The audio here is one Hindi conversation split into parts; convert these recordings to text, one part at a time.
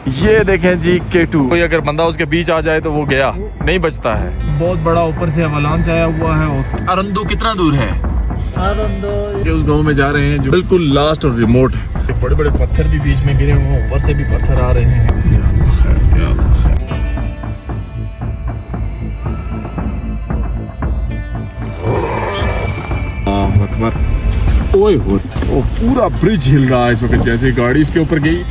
ये देखें जी K2, कोई अगर बंदा उसके बीच आ जाए तो वो गया, नहीं बचता है। बहुत बड़ा ऊपर से अवलांच आया हुआ है। और अरंदू कितना दूर है? ये उस गांव में जा रहे हैं जो बिल्कुल लास्ट और रिमोट है। बड़े बड़े पत्थर भी बीच में गिरे हुए हैं, ऊपर से भी पत्थर आ रहे हैं। अकबर, ओए हो, वो पूरा ब्रिज हिल रहा है इस वक्त, जैसे गाड़ी इसके ऊपर गई।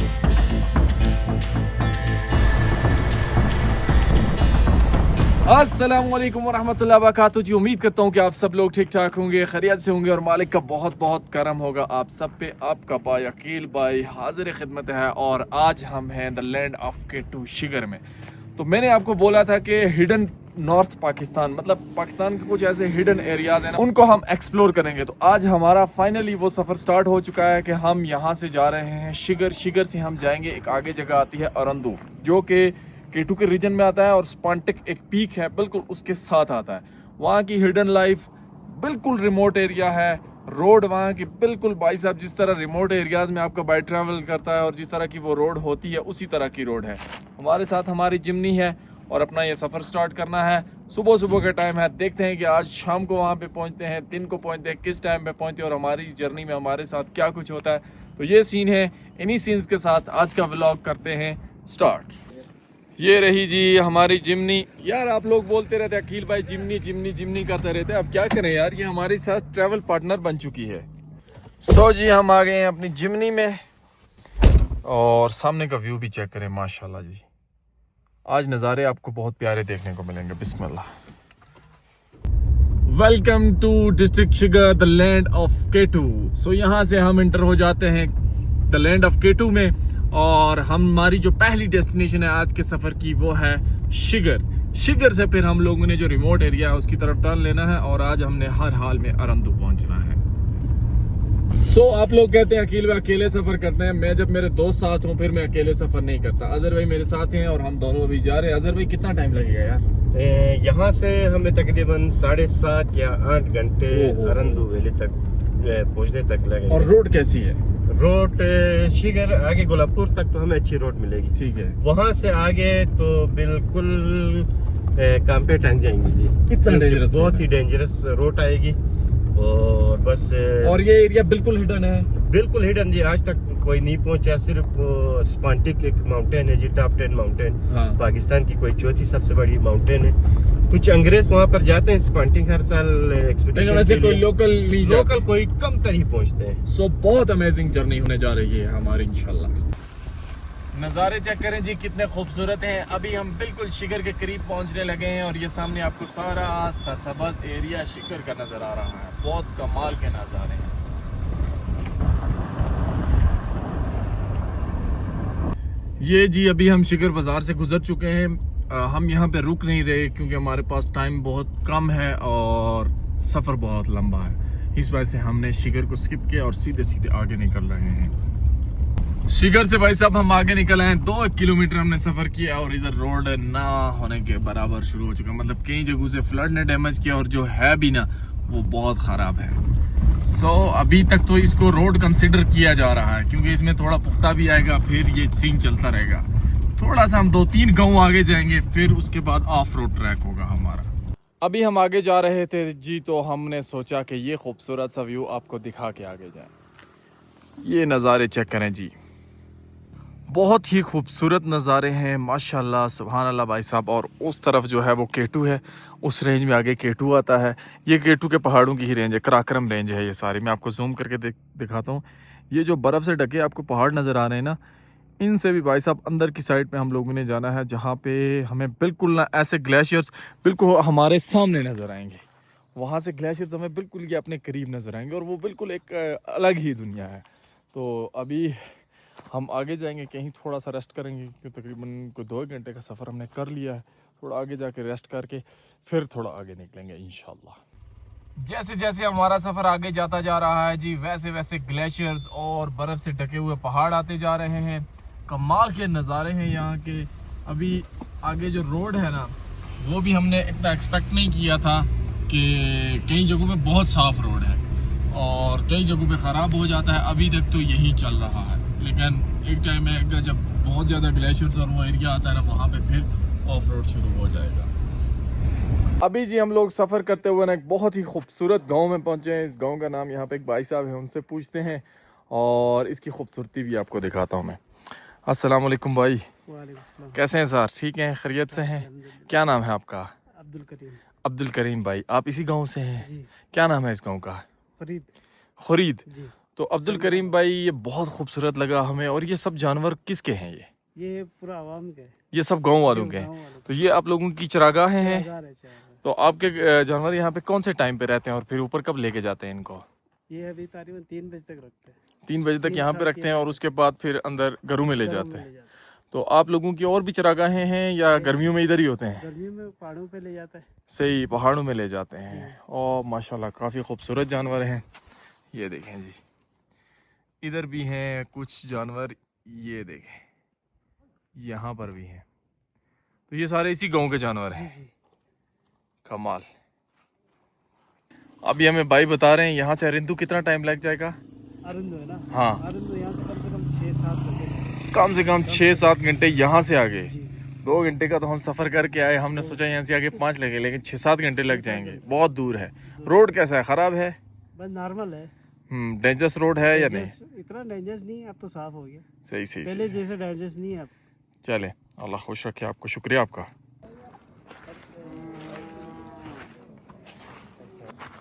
अस्सलाम वालेकुम वरहमतुल्लाहि वबरकातुहू जी। उम्मीद करता हूँ कि आप सब लोग ठीक ठाक होंगे, खैरियत से होंगे और मालिक का बहुत बहुत करम होगा आप सब पे। आपका भाई अकील भाई हाजिर खिदमत है और आज हम हैं the land of K2 Shigar में। तो मैंने आपको बोला था कि हिडन नॉर्थ पाकिस्तान, मतलब पाकिस्तान के कुछ ऐसे हिडन एरियाज हैं ना, उनको हम एक्सप्लोर करेंगे। तो आज हमारा फाइनली वो सफ़र स्टार्ट हो चुका है कि हम यहाँ से जा रहे हैं शिगर। शिगर से हम जाएंगे, एक आगे जगह आती है अरंदू, जो कि K2 के रीजन में आता है, और स्पांटिक एक पीक है बिल्कुल उसके साथ आता है। वहाँ की हिडन लाइफ बिल्कुल रिमोट एरिया है। रोड वहाँ की बिल्कुल, भाई साहब, जिस तरह रिमोट एरियाज में आपका बाइक ट्रैवल करता है और जिस तरह की वो रोड होती है उसी तरह की रोड है। हमारे साथ हमारी जिमनी है और अपना ये सफ़र स्टार्ट करना है। सुबह सुबह का टाइम है, देखते हैं कि आज शाम को वहाँ पे पहुँचते हैं, दिन को पहुँचते हैं, किस टाइम पे पहुँचते हैं और हमारी जर्नी में हमारे साथ क्या कुछ होता है। तो ये सीन है, इन्हीं सीन्स के साथ आज का व्लॉग करते हैं स्टार्ट। ये रही जी हमारी जिमनी। यार आप लोग बोलते रहते हैं अकील भाई जिमनी जिमनी जिमनी करते रहते हैं, अब क्या करें यार, ये हमारे साथ ट्रैवल पार्टनर बन चुकी है। सो जी हम आ गए हैं अपनी जिमनी में और सामने का व्यू भी चेक करें, माशाल्लाह जी। आज नज़ारे आपको बहुत प्यारे देखने को मिलेंगे। बिस्मिल्लाह। Welcome to district Shigar, the land of K2। So यहाँ से हम इंटर हो जाते हैं द लैंड ऑफ K2 में और हमारी जो पहली डेस्टिनेशन है आज के सफ़र की वो है शिगर। शिगर से फिर हम लोगों ने जो रिमोट एरिया है उसकी तरफ टर्न लेना है और आज हमने हर हाल में अरंदू पहुंचना है। सो आप लोग कहते हैं अकील भाई अकेले सफ़र करते हैं, मैं जब मेरे दोस्त साथ हूँ फिर मैं अकेले सफ़र नहीं करता। अजहर भाई मेरे साथ हैं और हम दोनों अभी जा रहे हैं। अजहर भाई कितना टाइम लगेगा यार? यहाँ से हमें तकरीबन 7.5 या 8 घंटे अरंदू वैली तक पहुँचने तक लगेंगे। और रोड कैसी है? रोड शिगर आगे गुलाबपुर तक तो हमें अच्छी रोड मिलेगी, ठीक है। वहाँ से आगे तो बिल्कुल काम पे टंग जाएंगे जी। कितना डेंजरस? बहुत ही डेंजरस रोड आएगी और बस। और ये एरिया बिल्कुल हिडन है? बिल्कुल हिडन जी, आज तक कोई नहीं पहुंचा। सिर्फ स्पांटिक एक माउंटेन है जी, टॉप 10 माउंटेन। हाँ। पाकिस्तान की कोई चौथी सबसे बड़ी माउंटेन है। कुछ अंग्रेज वहाँ पर जाते हैं स्पांटिक हर साल एक्सपीडिशन। वैसे कोई लोकल कोई कम तर ही पहुँचते हैं। सो बहुत अमेजिंग जर्नी होने जा रही है हमारी इंशाल्लाह। नज़ारे चेक करें जी कितने खूबसूरत हैं। अभी हम बिल्कुल शिगर के करीब पहुंचने लगे हैं और ये सामने आपको सारा सरसब्ज़ एरिया शिगर का नज़र आ रहा है। बहुत कमाल के नज़ारे हैं। ये जी अभी हम शिगर बाज़ार से गुजर चुके हैं। हम यहाँ पे रुक नहीं रहे क्योंकि हमारे पास टाइम बहुत कम है और सफ़र बहुत लंबा है। इस वजह से हमने शिगर को स्किप किया और सीधे सीधे आगे निकल रहे हैं। शिगर से भाई साहब हम आगे निकल आए हैं, 2 किलोमीटर हमने सफ़र किया और इधर रोड ना होने के बराबर शुरू हो चुका। मतलब कई जगहों से फ्लड ने डैमेज किया और जो है भी ना वो बहुत ख़राब है। सो अभी तक तो इसको रोड कंसिडर किया जा रहा है क्योंकि इसमें थोड़ा पुख्ता भी आएगा, फिर ये सीन चलता रहेगा। थोड़ा सा हम 2-3 गांव आगे जाएंगे, फिर उसके बाद ऑफ रोड ट्रैक होगा हमारा। अभी हम आगे जा रहे थे जी, तो हमने सोचा कि ये खूबसूरत सा व्यू आपको दिखा के आगे जाए। ये नज़ारे चेक करें जी, बहुत ही खूबसूरत नज़ारे हैं माशाल्लाह, सुभान अल्लाह भाई साहब। और उस तरफ जो है वो K2 है, उस रेंज में आगे K2 आता है। ये K2 के पहाड़ों की ही रेंज है, कराक्रम रेंज है ये सारी। मैं आपको जूम करके दिखाता हूँ। ये जो बर्फ़ से ढके आपको पहाड़ नज़र आ रहे हैं ना, इनसे भी भाई साहब अंदर की साइड पे हम लोगों ने जाना है, जहाँ पे हमें बिल्कुल ना ऐसे ग्लेशियर्स बिल्कुल हमारे सामने नज़र आएंगे। वहाँ से ग्लेशियर्स हमें बिल्कुल ये अपने करीब नज़र आएंगे और वो बिल्कुल एक अलग ही दुनिया है। तो अभी हम आगे जाएंगे, कहीं थोड़ा सा रेस्ट करेंगे क्योंकि तकरीबन कोई 2 घंटे का सफ़र हमने कर लिया है। थोड़ा आगे जाके रेस्ट करके फिर थोड़ा आगे निकलेंगे इंशाल्लाह। जैसे जैसे हमारा सफ़र आगे जाता जा रहा है जी, वैसे वैसे ग्लेशियर्स और बर्फ़ से ढके हुए पहाड़ आते जा रहे हैं। कमाल के नज़ारे हैं यहाँ के। अभी आगे जो रोड है ना, वो भी हमने इतना एक्सपेक्ट नहीं किया था कि कई जगहों पे बहुत साफ़ रोड है और कई जगहों पे ख़राब हो जाता है। अभी तक तो यही चल रहा है, लेकिन एक टाइम आएगा जब बहुत ज़्यादा ग्लेशियर्स और वो एरिया आता है ना, वहाँ पे फिर ऑफ रोड शुरू हो जाएगा। अभी जी हम लोग सफ़र करते हुए ना एक बहुत ही खूबसूरत गांव में पहुंचे हैं। इस गांव का नाम, यहाँ पे एक भाई साहब हैं, उनसे पूछते हैं और इसकी खूबसूरती भी आपको दिखाता हूँ मैं। अस्सलाम वालेकुम भाई। वालेकुम। कैसे हैं सर? ठीक हैं, खैरियत से हैं? क्या नाम है आपका? अब्दुल करीम। अब्दुल करीम भाई, आप इसी गांव से हैं? जी। क्या नाम है इस गांव का? फरीद। खुरीद। जी। तो अब्दुल करीम भाई, ये बहुत खूबसूरत लगा हमें। और ये सब जानवर किसके हैं? ये पूरा आवाम के, ये सब गांव वालों के हैं। तो ये आप लोगों की चरागाहें हैं। तो आपके जानवर यहाँ पे कौन से टाइम पे रहते हैं और फिर ऊपर कब लेके जाते हैं इनको? ये अभी तकरीबन 3 बजे तक रखते हैं। 3 बजे तक यहाँ पे रखते हैं और उसके बाद फिर अंदर घरों में ले जाते हैं। हैं। तो आप लोगों की और भी चरागाहें हैं या गर्मियों में इधर ही होते हैं? गर्मियों में पहाड़ों पे ले जाता है। सही, पहाड़ों में ले जाते हैं। और माशाल्लाह काफ़ी खूबसूरत जानवर हैं। ये देखें जी, इधर भी हैं कुछ जानवर, ये देखें यहाँ पर भी हैं। तो ये सारे इसी गांव के जानवर हैं। जी। कमाल। अभी हमें भाई बता रहे हैं यहाँ से अरिंदू कितना टाइम लग जाएगा? अरिंदू है ना? हाँ, अरिंदू यहाँ से कम 6-7 घंटे। कम से कम 6-7 घंटे यहाँ से आगे। जी। 2 घंटे का तो हम सफ़र करके आए, हमने सोचा यहाँ से आगे 5 लगे, लेकिन 6-7 घंटे लग जाएंगे। बहुत दूर है। रोड कैसा है? ख़राब है? बस नॉर्मल है। डेंजरस रोड है या नहीं? इतना डेंजरस नहीं है, अब तो साफ हो गया। सही पहले जैसे डेंजरस नहीं है अब। चले, अल्लाह खुश रखे आपको। शुक्रिया आपका।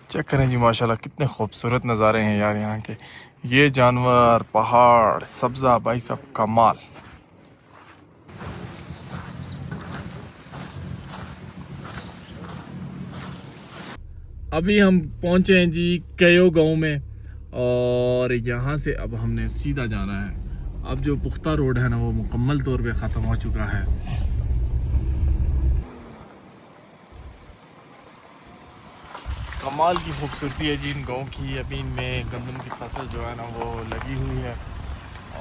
चेक करें जी, माशाल्लाह कितने खूबसूरत नज़ारे हैं यार यहाँ के। ये जानवर, पहाड़, सब्ज़ा, भाई सब कमाल। अभी हम पहुँचे हैं जी कयो गांव में और यहाँ से अब हमने सीधा जाना है। अब जो पुख्ता रोड है ना, वो मुकम्मल तौर पे ख़त्म हो चुका है। कमाल की खूबसूरती है जी इन गाँव की। अभी इनमें गंदम की फसल जो है ना वो लगी हुई है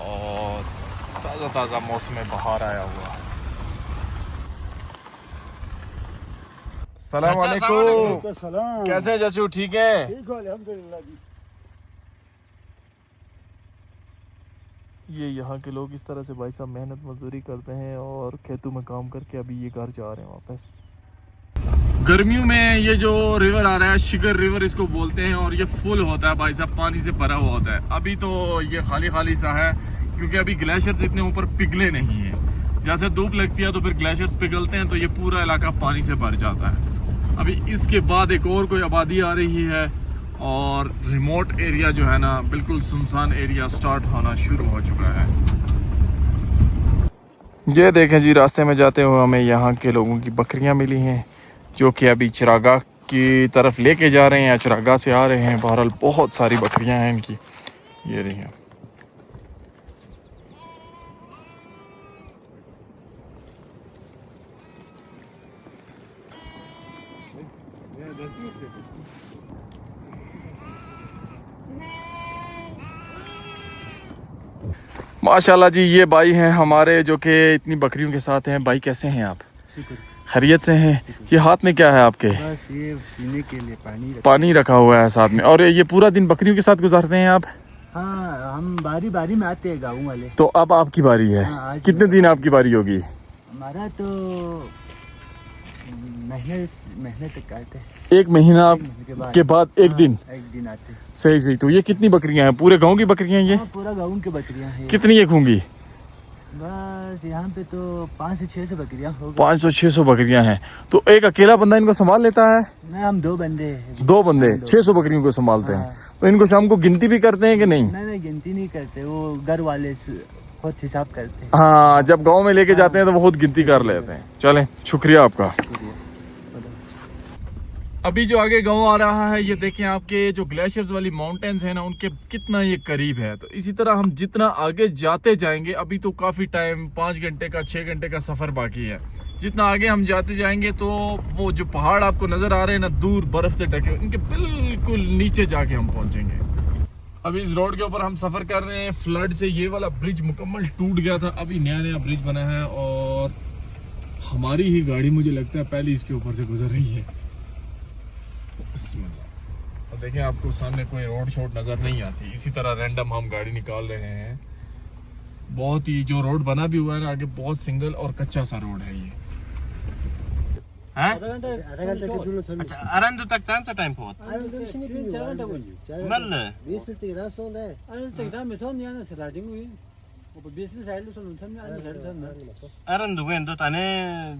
और ताज़ा ताज़ा मौसम बहार आया हुआ है। सलाम वालेकुम। सलाम। कैसे हैं चाचू? ठीक है? ठीक हो, अल्हम्दुलिल्लाह जी। ये यहाँ के लोग इस तरह से भाई साहब मेहनत मजदूरी करते हैं और खेतों में काम करके अभी ये घर जा रहे हैं वापस। गर्मियों में ये जो रिवर आ रहा है, शिगर रिवर इसको बोलते हैं, और ये फुल होता है भाई साहब, पानी से भरा हुआ होता है। अभी तो ये खाली खाली सा है क्योंकि अभी ग्लेशियर्स इतने ऊपर पिघले नहीं हैं। जैसे धूप लगती है तो फिर ग्लेशियर्स पिघलते हैं तो ये पूरा इलाका पानी से भर जाता है। अभी इसके बाद एक और कोई आबादी आ रही है और रिमोट एरिया जो है ना, बिल्कुल सुनसान एरिया स्टार्ट होना शुरू हो चुका है। ये देखें जी, रास्ते में जाते हुए हमें यहाँ के लोगों की बकरियाँ मिली हैं जो कि अभी चरागाह की तरफ लेके जा रहे हैं या चरागाह से आ रहे हैं। बहरहाल बहुत सारी बकरियां हैं इनकी। ये रही हैं। माशाल्लाह जी, ये भाई हैं हमारे जो कि इतनी बकरियों के साथ हैं। भाई कैसे हैं आप? खैरियत से हैं? ये हाथ में क्या है आपके? बस ये पीने के लिए पानी रखा हुआ है साथ में। और ये पूरा दिन बकरियों के साथ गुजारते हैं आप? हाँ, हम बारी बारी में आते हैं गाँव वाले। तो अब आपकी बारी है। हाँ, कितने दिन आपकी बारी होगी? हमारा तो महीने तक आते हैं। 1 महीना के बाद एक दिन आते हैं। सही। तो ये कितनी बकरियां हैं? पूरे गांव की बकरियां हैं ये? हाँ, पूरा गाँव की बकरियां हैं। कितनी एक होंगी? बस यहाँ पे तो 500 से 600 बकरियां होगी। 500-600 बकरियां हैं। तो एक अकेला बंदा इनको संभाल लेता है? नहीं, हम 2 बंदे हैं। 2 बंदे 600 बकरियों को संभालते हैं। तो इनको शाम को गिनती भी करते हैं कि नहीं? नहीं, गिनती नहीं करते, वो घर वाले खुद हिसाब करते हैं। हाँ, जब गांव में लेके जाते हैं तो वो खुद गिनती कर लेते हैं। चलें, शुक्रिया आपका। अभी जो आगे गांव आ रहा है, ये देखें आपके जो ग्लेशियर्स वाली माउंटेन्स हैं ना, उनके कितना ये करीब है। तो इसी तरह हम जितना आगे जाते जाएंगे, अभी तो काफ़ी टाइम 5 घंटे का 6 घंटे का सफ़र बाकी है। जितना आगे हम जाते जाएंगे तो वो जो पहाड़ आपको नज़र आ रहे हैं ना दूर बर्फ़ से ढके, इनके बिल्कुल नीचे जाके हम पहुँचेंगे। अभी इस रोड के ऊपर हम सफ़र कर रहे हैं। फ्लड से ये वाला ब्रिज मुकम्मल टूट गया था, अभी नया ब्रिज बना है और हमारी ही गाड़ी मुझे लगता है पहले इसके ऊपर से गुजर रही है। और देखें, आपको सामने कोई रोड शोड नज़र नहीं आती। इसी तरह रैंडम हम गाड़ी निकाल रहे हैं बहुत ही जो रोड बना भी हुआ है ना आगे, बहुत सिंगल और कच्चा सा रोड है ये। हैं? आधा घंटे से दूर थोड़ी अच्छा अरंदू तक चांसा टाइम पोत अरे तो इसने भी 4 घंटे बोलियो मल 20 से 30 सोंदे अरे तक में सोन याना स्टार्टिंग हुई वो बिजनेस साइड सोन थन अरे साइड थन अरंदू वेंदो ताने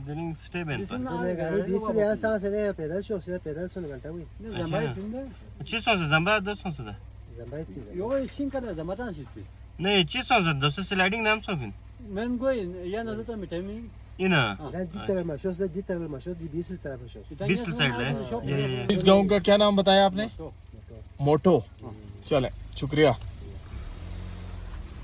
जनिंग स्टे बेन तो मैं गाड़ी 20 से यहां से से पैदल शो से पैदल सोने घंटा हुई जमाई पिंदे 600 से जंबा 200 से जंबाई थी यो शिंका जमाता शिपी नहीं 600 से 200 स्लाइडिंग नाम सो फिन men go याना तो में टाइमिंग इना ला दीतर माशोस ला दीतर माशोस दी 20 तरफ माशोस 20 साइड ले ये इस गांव का क्या नाम बताया आपने? मोटो। चले शुक्रिया।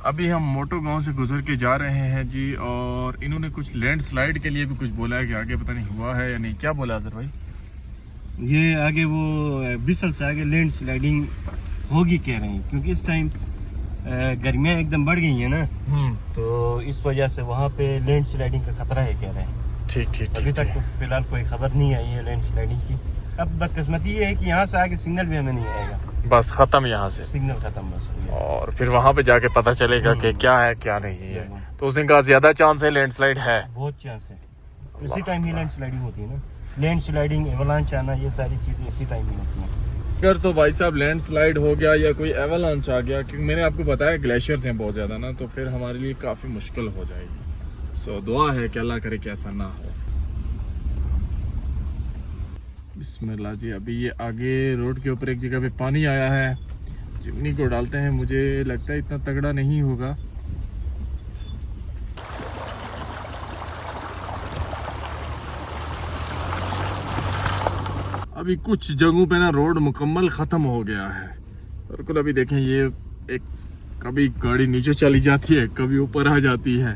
अभी हम मोटो गांव से गुजर के जा रहे हैं जी, और इन्होंने कुछ लैंडस्लाइड के लिए भी कुछ बोला है कि आगे पता नहीं हुआ है या नहीं, क्या बोला अजहर भाई? ये आगे वो बिसल से आगे लैंड स्लाइडिंग होगी कह रहे हैं, क्योंकि इस टाइम गर्मियाँ एकदम बढ़ गई है ना, तो इस वजह से वहाँ पे लैंड स्लाइडिंग का खतरा है कह रहे हैं। ठीक ठीक अभी तक तो फिलहाल कोई खबर नहीं आई है लैंड स्लाइडिंग की। अब बदकिस्मती ये है कि यहाँ से आगे सिग्नल भी हमें नहीं आएगा, बस खत्म यहाँ से, सिग्नल खत्म बस। और फिर वहाँ पे जाके पता चलेगा कि क्या है क्या नहीं है। तो उसने कहा ज्यादा चांस है लैंडस्लाइड है, बहुत चांस है। इसी टाइम ही लैंड स्लाइडिंग होती है ना, लैंड स्लाइडिंग एवलांच आना ये सारी चीज़ें इसी टाइम ही होती हैं। अगर तो भाई साहब लैंडस्लाइड हो गया या कोई एवलांच आ गया, क्योंकि मैंने आपको बताया ग्लेशियर्स हैं बहुत ज़्यादा ना, तो फिर हमारे लिए काफ़ी मुश्किल हो जाएगी। सो दुआ है कि अल्लाह करे कि ऐसा ना हो। बिस्मिल्लाह जी। अभी ये आगे रोड के ऊपर एक जगह पे पानी आया है, चिमनी को डालते हैं। मुझे लगता है इतना तगड़ा नहीं होगा। अभी कुछ जगहों पे ना रोड मुकम्मल ख़त्म हो गया है। बिल्कुल अभी देखें, ये एक कभी गाड़ी नीचे चली जाती है, कभी ऊपर आ जाती है,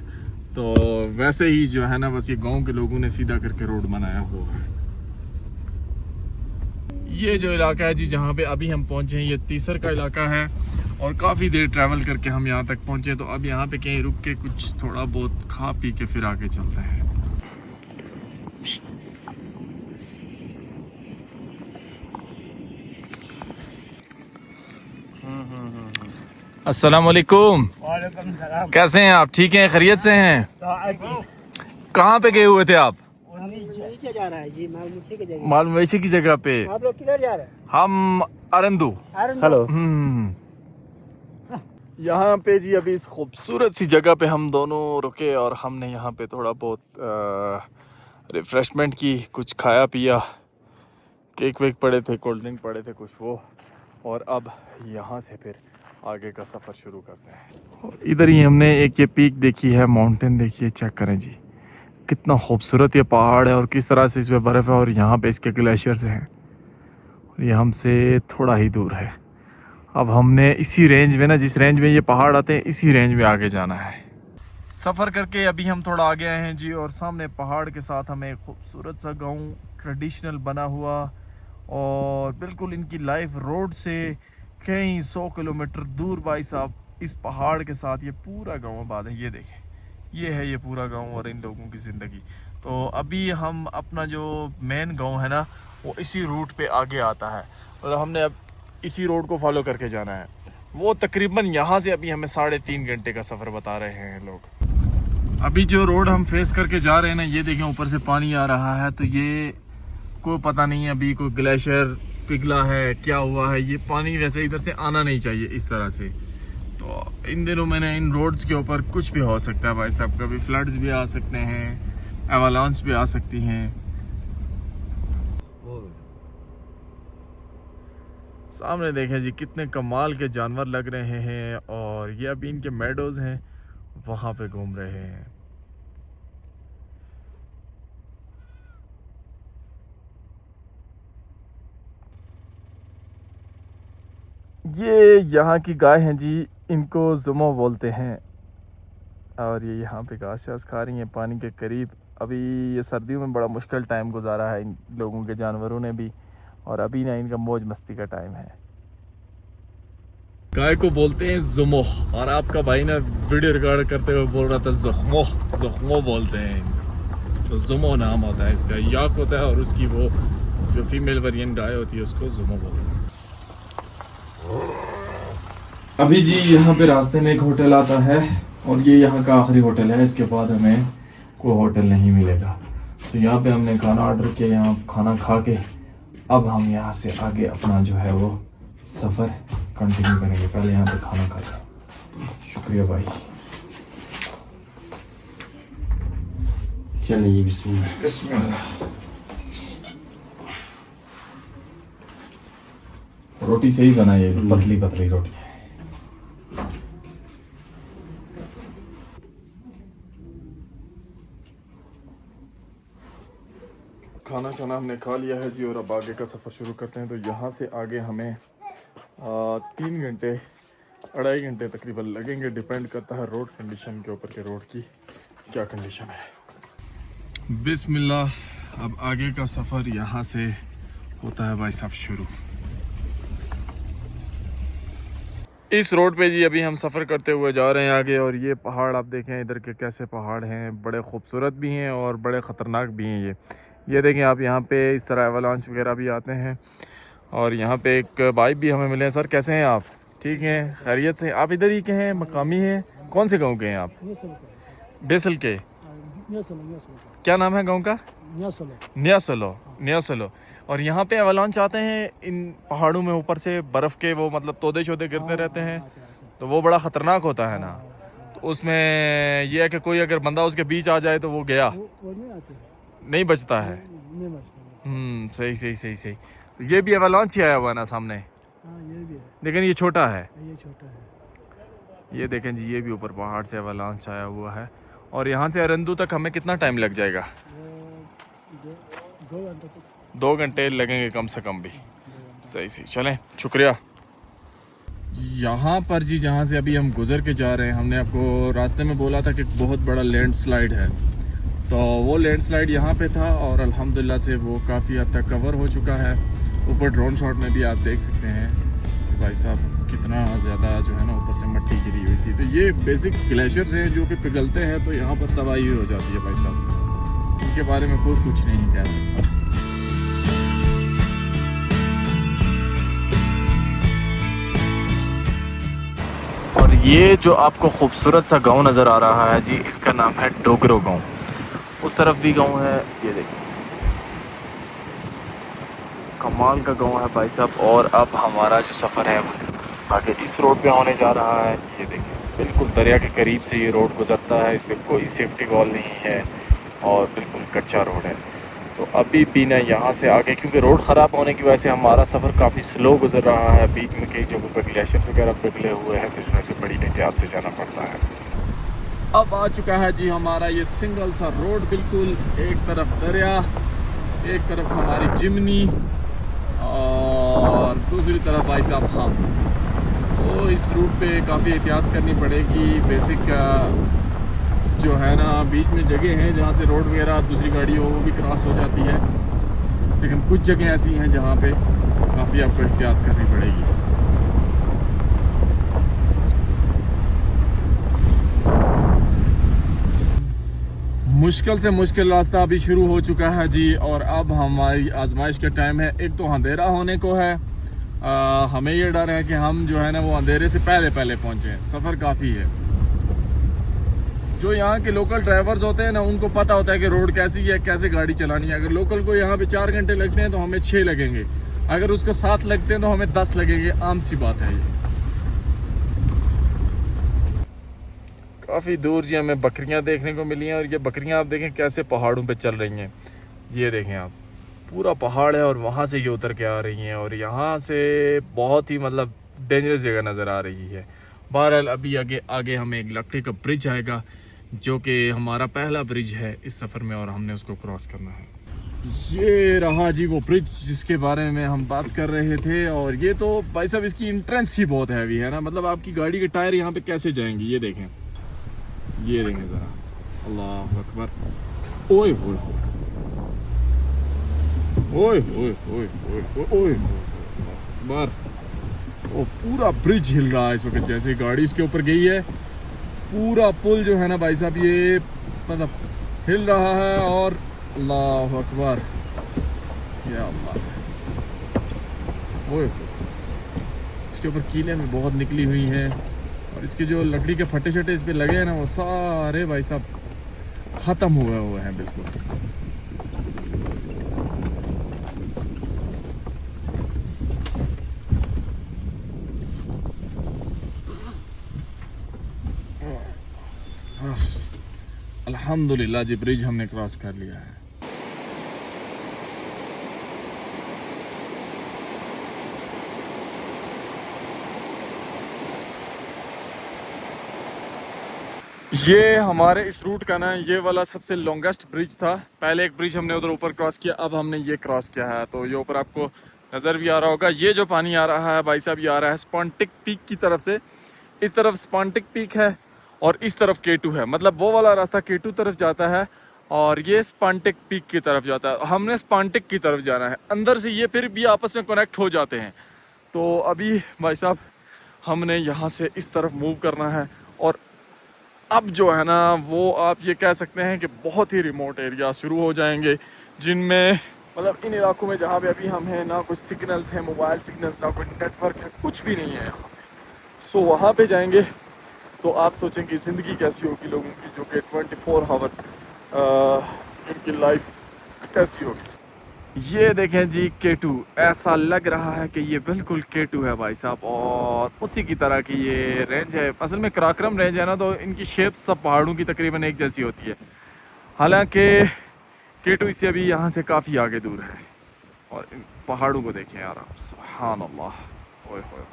तो वैसे ही जो है ना बस ये गांव के लोगों ने सीधा करके रोड बनाया हुआ है। ये जो इलाका है जी जहाँ पे अभी हम पहुँचे हैं, ये तीसर का इलाका है, और काफ़ी देर ट्रैवल करके हम यहाँ तक पहुँचे। तो अब यहाँ पे कहीं रुक के कुछ थोड़ा बहुत खा पी के फिर आगे चलते हैं। अस्सलाम वालेकुम। कैसे हैं आप? ठीक हैं? खैरियत से हैं? कहाँ पे गए हुए थे आप? जा रहा है जी माल मवेशी की जगह पे। आप लोग किधर जा रहे हैं? हम अरंदू। हेलो। यहाँ पे जी अभी इस खूबसूरत सी जगह पे हम दोनों रुके, और हमने यहाँ पे थोड़ा बहुत रिफ्रेशमेंट की, कुछ खाया पिया, केक वेक पड़े थे, कोल्ड ड्रिंक पड़े थे कुछ वो, और अब यहाँ से फिर आगे का सफ़र शुरू करते हैं। इधर ही हमने एक ये पीक देखी है, माउंटेन देखिए, चेक करें जी कितना खूबसूरत ये पहाड़ है और किस तरह से इसमें बर्फ़ है, और यहाँ पे इसके ग्लेशियर्स हैं, और ये हमसे थोड़ा ही दूर है। अब हमने इसी रेंज में ना, जिस रेंज में ये पहाड़ आते हैं, इसी रेंज में आगे जाना है। सफ़र करके अभी हम थोड़ा आगे आए हैं जी, और सामने पहाड़ के साथ हमें एक खूबसूरत सा गाँव ट्रेडिशनल बना हुआ, और बिल्कुल इनकी लाइफ रोड से कई 100 किलोमीटर दूर भाई साहब इस पहाड़ के साथ ये पूरा गांव आबाद है। ये देखें, ये है ये पूरा गांव और इन लोगों की ज़िंदगी। तो अभी हम अपना जो मेन गांव है ना, वो इसी रूट पे आगे आता है, और हमने अब इसी रोड को फॉलो करके जाना है। वो तकरीबन यहाँ से अभी हमें 3.5 घंटे का सफ़र बता रहे हैं लोग। अभी जो रोड हम फेस करके जा रहे हैं ना, ये देखें ऊपर से पानी आ रहा है, तो ये कोई पता नहीं अभी कोई ग्लेशियर पिघला है, क्या हुआ है। ये पानी वैसे इधर से आना नहीं चाहिए इस तरह से। तो इन दिनों मैंने इन रोड्स के ऊपर कुछ भी हो सकता है भाई साहब, कभी फ्लड्स भी आ सकते हैं, एवलांच भी आ सकती हैं। सामने देखें जी कितने कमाल के जानवर लग रहे हैं, और ये अभी इनके मेडोज हैं, वहाँ पे घूम रहे हैं। ये यहाँ की गाय हैं जी, इनको जुमो बोलते हैं, और ये यहाँ पे घास शास खा रही हैं पानी के करीब। अभी ये सर्दियों में बड़ा मुश्किल टाइम गुजारा है इन लोगों के, जानवरों ने भी, और अभी ना इनका मौज मस्ती का टाइम है। गाय को बोलते हैं जुमो, और आपका भाई ना वीडियो रिकॉर्ड करते हुए बोल रहा था ज़ख्मो, ज़ख्मो बोलते हैं इनको। तो जुमो नाम होता है इसका, याक होता है, और उसकी वो जो फीमेल वेरिएंट गाय होती है उसको जुमो बोलते हैं। अभी जी यहाँ पे रास्ते में एक होटल आता है, और ये यहाँ का आखिरी होटल है, इसके बाद हमें कोई होटल नहीं मिलेगा। तो यहाँ पे हमने खाना ऑर्डर किया, यहाँ खाना खा के अब हम यहाँ से आगे अपना जो है वो सफ़र कंटिन्यू करेंगे। पहले यहाँ पे खाना खाते हैं। शुक्रिया भाई। चलिए बिस्मिल्लाह। बिस्मिल्लाह। रोटी सही बनाई है, पतली पतली रोटी है। खाना शाना हमने खा लिया है जी और अब आगे का सफ़र शुरू करते हैं। तो यहाँ से आगे हमें 3 घंटे 2.5 घंटे तकरीबन लगेंगे। डिपेंड करता है रोड कंडीशन के ऊपर, के रोड की क्या कंडीशन है। बिस्मिल्लाह। अब आगे का सफ़र यहाँ से होता है भाई साहब शुरू। इस रोड पे जी अभी हम सफ़र करते हुए जा रहे हैं आगे, और ये पहाड़ आप देखें इधर के कैसे पहाड़ हैं, बड़े खूबसूरत भी हैं और बड़े ख़तरनाक भी हैं। ये देखें आप, यहाँ पे इस तरह एवलांच वगैरह भी आते हैं। और यहाँ पे एक भाई भी हमें मिले हैं। सर कैसे हैं आप? ठीक हैं, खैरियत से? आप इधर ही के हैं, मकामी हैं? कौन से गाँव के हैं आप? बेसल के। क्या नाम है गाँव का? न्यासलो। और यहाँ पे एवलांच आते हैं इन पहाड़ों में, ऊपर से बर्फ़ के वो मतलब तोदे शोदे गिरते रहते हैं, तो वो बड़ा ख़तरनाक होता है ना। तो उसमें यह है कि कोई अगर बंदा उसके बीच आ जाए तो वो गया, नहीं बचता है। सही। तो ये भी एवलांच ही आया हुआ है ना सामने, लेकिन ये छोटा है। ये देखें जी, ये भी ऊपर पहाड़ से एवलांच आया हुआ है। और यहाँ से अरंदू तक हमें कितना टाइम लग जाएगा? 2 घंटे लगेंगे कम से कम भी। सही चलें, शुक्रिया। यहाँ पर जी जहाँ से अभी हम गुज़र के जा रहे हैं, हमने आपको रास्ते में बोला था कि बहुत बड़ा लैंडस्लाइड है, तो वो लैंडस्लाइड यहाँ पे था और अल्हम्दुलिल्लाह से वो काफ़ी हद तक कवर हो चुका है। ऊपर ड्रोन शॉट में भी आप देख सकते हैं कि भाई साहब कितना ज़्यादा जो है ना ऊपर से मट्टी गिरी हुई थी। तो ये बेसिक ग्लेशियर्स हैं जो कि पिघलते हैं, तो यहाँ पर तबाही हो जाती है भाई साहब। इनके बारे में कोई कुछ नहीं कह सकता। और ये जो आपको खूबसूरत सा गांव नज़र आ रहा है जी, इसका नाम है डोगरो गांव। उस तरफ भी गांव है, ये देखिए कमाल का गांव है भाई साहब। और अब हमारा जो सफ़र है आगे इस रोड पे होने जा रहा है। ये देखिए बिल्कुल दरिया के करीब से ये रोड गुजरता है, इस पर कोई सेफ्टी वॉल नहीं है और बिल्कुल कच्चा रोड है। तो अभी भी ना यहाँ से आगे, क्योंकि रोड ख़राब होने की वजह से हमारा सफ़र काफ़ी स्लो गुजर रहा है। बीच में कई जगहों पर ग्लेशियर वगैरह पिघले हुए हैं, तो इस वजह से बड़ी एहतियात से जाना पड़ता है। अब आ चुका है जी हमारा ये सिंगल सा रोड, बिल्कुल एक तरफ दरिया, एक तरफ हमारी चिमनी और दूसरी तरफ भाई साहब हम। तो इस रूट पे काफ़ी एहतियात करनी पड़ेगी। बेसिक जो है ना, बीच में जगह हैं जहाँ से रोड वगैरह दूसरी गाड़ी हो वो भी क्रॉस हो जाती है, लेकिन कुछ जगह ऐसी हैं जहाँ पे काफ़ी आपको एहतियात करनी पड़ेगी। मुश्किल से मुश्किल रास्ता अभी शुरू हो चुका है जी, और अब हमारी आजमाइश का टाइम है। एक तो अंधेरा होने को है, हमें ये डर है कि हम जो है ना वो अंधेरे से पहले पहुंचे। सफ़र काफ़ी है। जो यहाँ के लोकल ड्राइवर्स होते हैं ना, उनको पता होता है कि रोड कैसी है, कैसे गाड़ी चलानी है। अगर लोकल को यहाँ पे 4 घंटे लगते हैं तो हमें 6 लगेंगे, अगर उसको 7 लगते हैं तो हमें 10 लगेंगे। आम सी बात है ये। काफ़ी दूर जी हमें बकरियां देखने को मिली हैं, और ये बकरियां आप देखें कैसे पहाड़ों पे चल रही हैं। ये देखें आप, पूरा पहाड़ है और वहाँ से ये उतर के आ रही हैं, और यहाँ से बहुत ही मतलब डेंजरस जगह नज़र आ रही है। बहरहाल अभी आगे हमें एक लकड़ी का ब्रिज आएगा, जो कि हमारा पहला ब्रिज है इस सफ़र में, और हमने उसको क्रॉस करना है। ये रहा जी वो ब्रिज जिसके बारे में हम बात कर रहे थे। और ये तो भाई साहब इसकी इंट्रेंस ही बहुत हैवी है ना, मतलब आपकी गाड़ी के टायर यहाँ पे कैसे जाएंगी। ये देखें ज़रा, अल्लाह अकबर, ओए होए ओए ओए ओए ओए ओए अकबर। वो पूरा ब्रिज हिल रहा है इस वक्त, जैसे गाड़ी इसके ऊपर गई है। पूरा पुल जो है ना भाई साहब ये मतलब हिल रहा है, और अल्लाह अकबर, या अल्लाह, ओए इसके ऊपर कीलें में बहुत निकली हुई हैं, और इसके जो लकड़ी के फटे शटे इस पे लगे हैं ना, वो सारे भाई साहब ख़त्म हुए हैं बिल्कुल। अल्हम्दुलिल्लाह जी ब्रिज हमने क्रॉस कर लिया है। ये हमारे इस रूट का ना ये वाला सबसे लॉन्गेस्ट ब्रिज था। पहले एक ब्रिज हमने उधर ऊपर क्रॉस किया, अब हमने ये क्रॉस किया है। तो ये ऊपर आपको नज़र भी आ रहा होगा, ये जो पानी आ रहा है भाई साहब, ये आ रहा है स्पॉन्टिक पीक की तरफ से। इस तरफ स्पॉन्टिक पीक है और इस तरफ K2 है, मतलब वो वाला रास्ता K2 तरफ जाता है और ये स्पॉन्टिक पीक की तरफ जाता है। हमने स्पॉन्टिक की तरफ जाना है, अंदर से ये फिर भी आपस में कनेक्ट हो जाते हैं। तो अभी भाई साहब हमने यहाँ से इस तरफ मूव करना है और अब जो है ना वो आप ये कह सकते हैं कि बहुत ही रिमोट एरिया शुरू हो जाएंगे, जिनमें मतलब इन इलाकों में जहाँ पे अभी हम हैं ना कुछ सिग्नल्स हैं, मोबाइल सिग्नल्स, ना कोई नेटवर्क है, कुछ भी नहीं है यहाँ पे। सो वहाँ पे जाएंगे तो आप सोचेंगे ज़िंदगी कैसी होगी लोगों की, जो कि 24 आवर्स उनकी लाइफ कैसी होगी। ये देखें जी K2, ऐसा लग रहा है कि ये बिल्कुल K2 है भाई साहब, और उसी की तरह की ये रेंज है। असल में कराक्रम रेंज है ना, तो इनकी शेप सब पहाड़ों की तकरीबन एक जैसी होती है। हालांकि K2 इससे अभी यहाँ से काफ़ी आगे दूर है। और इन पहाड़ों को देखें यार आप, सुभान अल्लाह, ओए होए।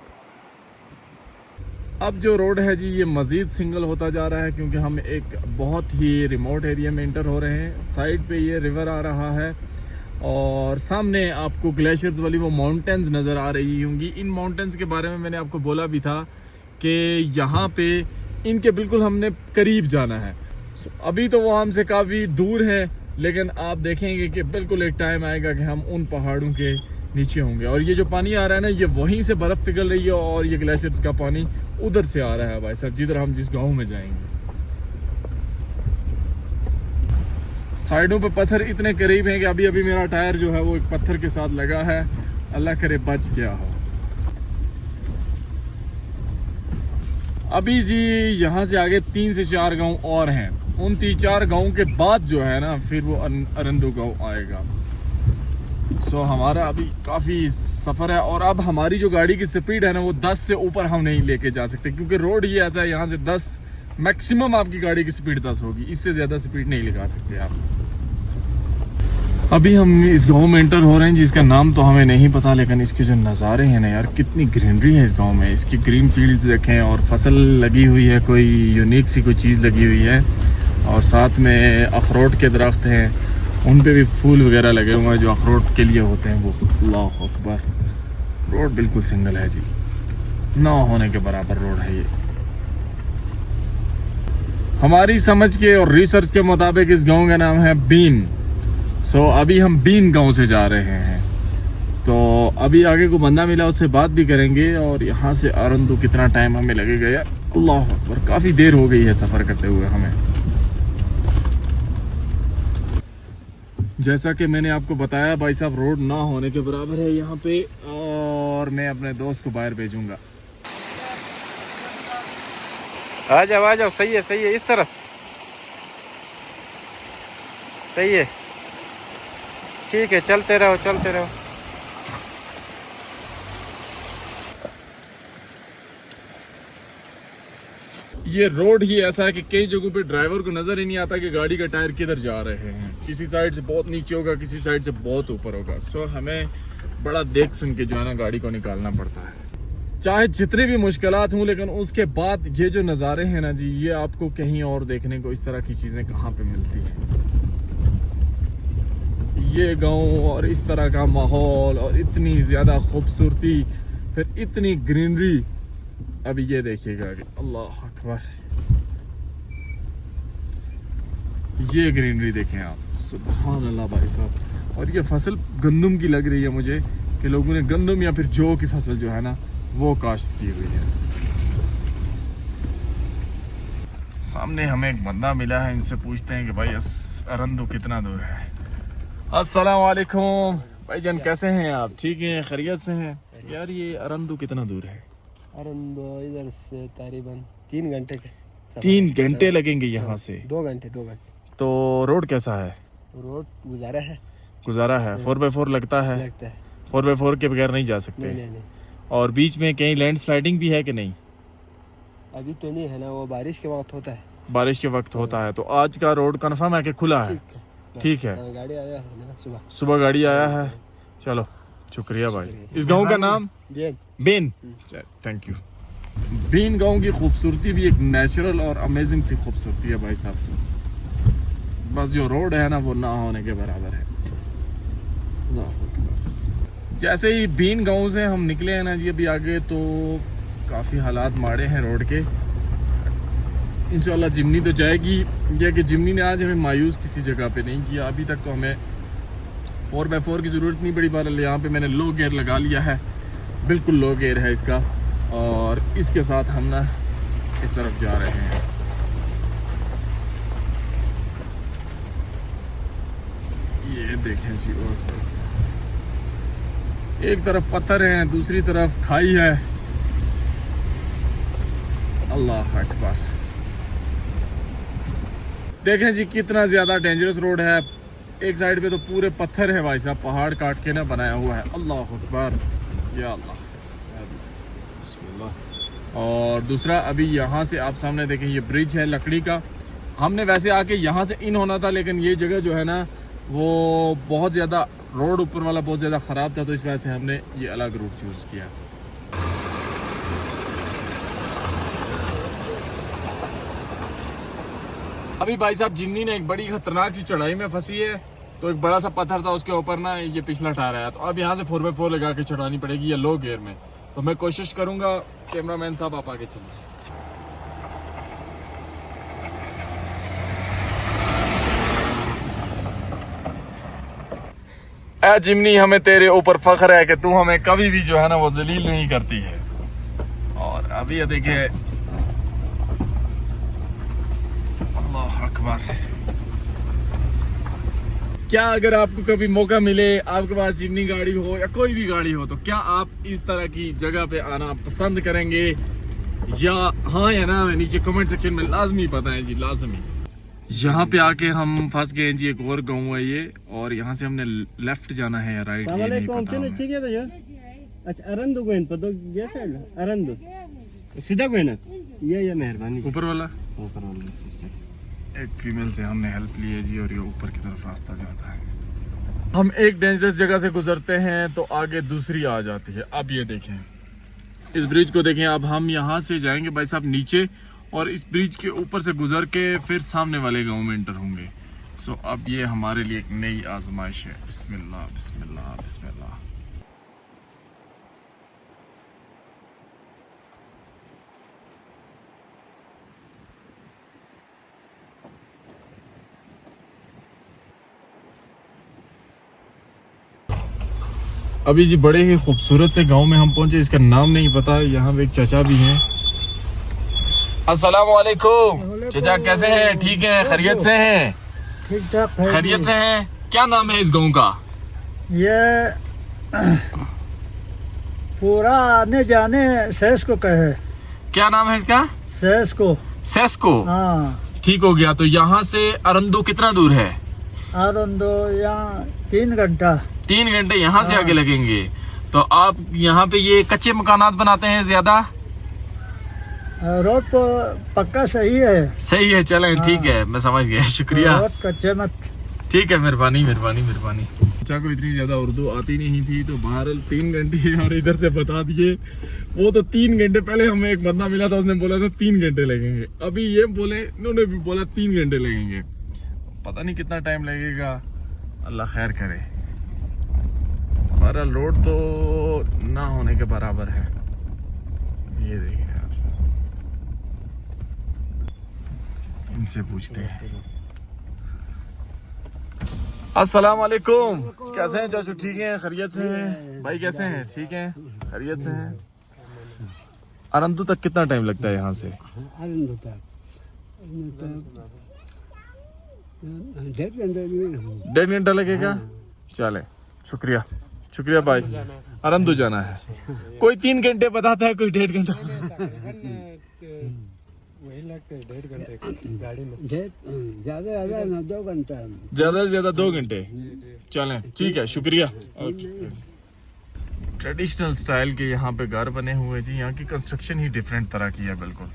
अब जो रोड है जी ये मज़ीद सिंगल होता जा रहा है, क्योंकि हम एक बहुत ही रिमोट एरिया में इंटर हो रहे हैं। साइड पे ये रिवर आ रहा है और सामने आपको ग्लेशियर्स वाली वो माउंटेन्स नज़र आ रही होंगी। इन माउंटेन्स के बारे में मैंने आपको बोला भी था कि यहाँ पे इनके बिल्कुल हमने करीब जाना है। अभी तो वो हमसे काफ़ी दूर हैं, लेकिन आप देखेंगे कि बिल्कुल एक टाइम आएगा कि हम उन पहाड़ों के नीचे होंगे। और ये जो पानी आ रहा है ना, ये वहीं से बर्फ़ पिघल रही है और ये ग्लेशियर्स का पानी उधर से आ रहा है भाई साहब, जिधर हम जिस गाँव में जाएंगे। साइडों पे पत्थर इतने करीब हैं कि अभी अभी मेरा टायर जो है वो एक पत्थर के साथ लगा है, अल्लाह करे बच गया हो। अभी जी यहाँ से आगे 3 से 4 गांव और हैं। उन 3-4 गाँव के बाद जो है ना फिर वो अरंदू गाँव आएगा। सो हमारा अभी काफ़ी सफ़र है और अब हमारी जो गाड़ी की स्पीड है ना वो 10 से ऊपर हम नहीं लेके जा सकते, क्योंकि रोड ही ऐसा है, यहाँ से 10 मैक्सिमम आपकी गाड़ी की स्पीड 10 होगी, इससे ज़्यादा स्पीड नहीं लगा सकते आप। अभी हम इस गांव में एंटर हो रहे हैं जिसका नाम तो हमें नहीं पता, लेकिन इसके जो नज़ारे हैं ना यार, कितनी ग्रीनरी है इस गांव में। इसकी ग्रीन फील्ड्स देखें और फसल लगी हुई है, कोई यूनिक सी कोई चीज़ लगी हुई है, और साथ में अखरोट के दरख्त हैं, उन पे भी फूल वगैरह लगे हुए हैं जो अखरोट के लिए होते हैं वो। अल्लाह अकबर, रोड बिल्कुल सिंगल है जी, ना होने के बराबर रोड है ये। हमारी समझ के और रिसर्च के मुताबिक इस गांव का नाम है बीन। सो अभी हम बीन गांव से जा रहे हैं, तो अभी आगे को बंदा मिला उससे बात भी करेंगे। और यहाँ से अरंदू कितना टाइम हमें लगेगा यार, अल्लाह अकबर, काफ़ी देर हो गई है सफ़र करते हुए हमें। जैसा कि मैंने आपको बताया भाई साहब, रोड ना होने के बराबर है यहाँ पे, और मैं अपने दोस्त को बाहर भेजूँगा। आ जाओ, सही है, इस तरफ सही है, ठीक है, चलते रहो। ये रोड ही ऐसा है कि कई जगहों पे ड्राइवर को नजर ही नहीं आता कि गाड़ी का टायर किधर जा रहे हैं। किसी साइड से बहुत नीचे होगा, किसी साइड से बहुत ऊपर होगा। सो हमें बड़ा देख सुन के जो है ना गाड़ी को निकालना पड़ता है, चाहे जितनी भी मुश्किलात हों। लेकिन उसके बाद ये जो नज़ारे हैं ना जी, ये आपको कहीं और देखने को इस तरह की चीज़ें कहाँ पे मिलती हैं। ये गाँव और इस तरह का माहौल और इतनी ज़्यादा खूबसूरती, फिर इतनी ग्रीनरी। अभी ये देखिएगा, अल्लाह अकबर, ये ग्रीनरी देखें आप, सुभान अल्लाह भाई साहब। और ये फसल गंदम की लग रही है मुझे, कि लोगों ने गंदम या फिर जौ की फसल जो है ना वो काश्त की हुई है। सामने हमें एक बंदा मिला है, इनसे पूछते हैं कि भाई अरंदू कितना दूर है। अस्सलाम वालेकुम भाईजान, कैसे हैं आप? ठीक हैं, खैरियत से हैं? यार ये अरंदू कितना दूर है? अरंद इधर से तकरीबन 3 घंटे के 3 घंटे लगेंगे यहाँ से। 2 घंटे तो रोड कैसा है? रोड गुजारा है। 4x4 लगता है? 4x4 के बगैर नहीं जा सकते? नहीं। और बीच में कहीं लैंड स्लाइडिंग भी है कि नहीं? अभी तो नहीं है ना, वो बारिश के वक्त होता है। बारिश के वक्त होता है। तो आज का रोड कंफर्म है कि खुला है? ठीक है। गाड़ी आया है ना सुबह गाड़ी आया है। चलो शुक्रिया भाई। इस गांव का नाम बेन। Thank you. बेन गांव की खूबसूरती भी एक नेचुरल और अमेजिंग सी खूबसूरती है भाई साहब। बस जो रोड है ना वो ना होने के बराबर है। जैसे ही बीन गांव से हम निकले हैं ना जी अभी आगे, तो काफ़ी हालात माड़े हैं रोड के। इंशाल्लाह जिमनी तो जाएगी। यह कि जिमनी ने आज हमें मायूस किसी जगह पे नहीं किया। अभी तक तो हमें 4x4 की ज़रूरत नहीं पड़ी। बहरहाल यहाँ पे मैंने लो गेयर लगा लिया है, बिल्कुल लो गेयर है इसका। और इसके साथ हम ना इस तरफ जा रहे हैं। ये देखें जी, एक तरफ पत्थर है, दूसरी तरफ खाई है। अल्लाह अकबर। देखें जी कितना ज़्यादा डेंजरस रोड है। एक साइड पे तो पूरे पत्थर है भाई साहब, पहाड़ काट के ना बनाया हुआ है। अल्लाह अकबर, या अल्लाह। और दूसरा अभी यहाँ से आप सामने देखें, ये ब्रिज है लकड़ी का। हमने वैसे आके यहाँ से इन होना था, लेकिन ये जगह जो है ना वो बहुत ज़्यादा, रोड ऊपर वाला बहुत ज़्यादा ख़राब था, तो इस वजह से हमने ये अलग रूट चूज़ किया। अभी भाई साहब जिमनी ने एक बड़ी खतरनाक सी चढ़ाई में फंसी है, तो एक बड़ा सा पत्थर था उसके ऊपर ना ये पिछला टायर है। तो अब यहाँ से 4x4 लगा के चढ़ानी पड़ेगी, या लो गियर में। तो मैं कोशिश करूँगा, कैमरामैन साहब आप आगे चलिए। ऐ जिमनी, हमें तेरे ऊपर फख्र है कि तू हमें कभी भी जो है ना वो जलील नहीं करती है। और अभी ये देखिए, अल्लाह अकबर। क्या अगर आपको कभी मौका मिले, आपके पास जिमनी गाड़ी हो या कोई भी गाड़ी हो, तो क्या आप इस तरह की जगह पे आना पसंद करेंगे या हाँ या ना? नीचे कमेंट सेक्शन में लाजमी बताएं जी, लाजमी। यहाँ पे आके हम फंस गए जी, एक और गाँव है ये, और यहाँ से हमने लेफ्ट जाना है या राइट, ये नहीं पता हमें। अच्छा अरंदो गोइन पर तो ये साइड अरंदो सीधा गोइन है ये मेहरबानी। ऊपर वाला सिस्टर एक फीमेल से हमने हेल्प ली है जी, और ये ऊपर की तरफ रास्ता जाता है। हम एक डेंजरस जगह से गुजरते हैं तो आगे दूसरी आ जाती है। अब ये देखें, इस ब्रिज को देखें। अब हम यहाँ से जाएंगे भाई साहब नीचे, और इस ब्रिज के ऊपर से गुजर के फिर सामने वाले गांव में एंटर होंगे। सो अब ये हमारे लिए एक नई आजमाइश है। बिस्मिल्लाह बिस्मिल्लाह बिस्मिल्लाह। अभी जी बड़े ही खूबसूरत से गांव में हम पहुंचे, इसका नाम नहीं पता। यहाँ पे एक चाचा भी हैं। अस्सलाम वालेकुम चाचा, कैसे हैं? ठीक हैं? खैरियत से हैं? ठीक ठाक है। खैरियत से हैं। क्या नाम है इस गांव का? ये पूरा आने जाने सेस्को का है। क्या नाम है इसका? सेस्को। सेस्को। हाँ ठीक हो गया। तो यहाँ से अरंदो कितना दूर है? अरंदो यहाँ 3 घंटा। 3 घंटे यहाँ से आगे लगेंगे। तो आप यहाँ पे ये कच्चे मकानात बनाते हैं ज्यादा? रोड तो पक्का सही है। सही है, चलें ठीक है, मैं समझ गया, शुक्रिया। रोड कच्चे मत। ठीक है, मेहरबानी मेहरबानी मेहरबानी। बच्चा को इतनी ज्यादा उर्दू आती नहीं थी, तो बहरहाल 3 घंटे और इधर से बता दिए। वो तो 3 घंटे पहले हमें एक बंदा मिला था, उसने बोला था 3 घंटे लगेंगे। अभी ये बोले, इन्होंने भी बोला 3 घंटे लगेंगे। पता नहीं कितना टाइम लगेगा, अल्लाह खैर करे। बहरहाल रोड तो ना होने के बराबर है। ये देखिए यार, इनसे पूछते हैं। अस्सलाम वालेकुम, कैसे हैं चाचू? ठीक हैं? खैरियत से हैं? भाई कैसे हैं? ठीक हैं? खैरियत से हैं? अरंदू तक कितना टाइम लगता है यहाँ से? अरंदो तक 1.5 घंटे। 1.5 घंटा लगेगा। चले, शुक्रिया। शुक्रिया भाई। अरंदू जाना है। कोई 3 घंटे बताता है, कोई 1.5 घंटा। वही लगता है 1.5 घंटे गाड़ी में। ज्यादा ना 2 घंटा। ज्यादा से ज्यादा 2 घंटे। चलें, ठीक है, शुक्रिया। ट्रेडिशनल स्टाइल के यहाँ पे घर बने हुए हैं जी। यहाँ की कंस्ट्रक्शन ही डिफरेंट तरह की है बिल्कुल।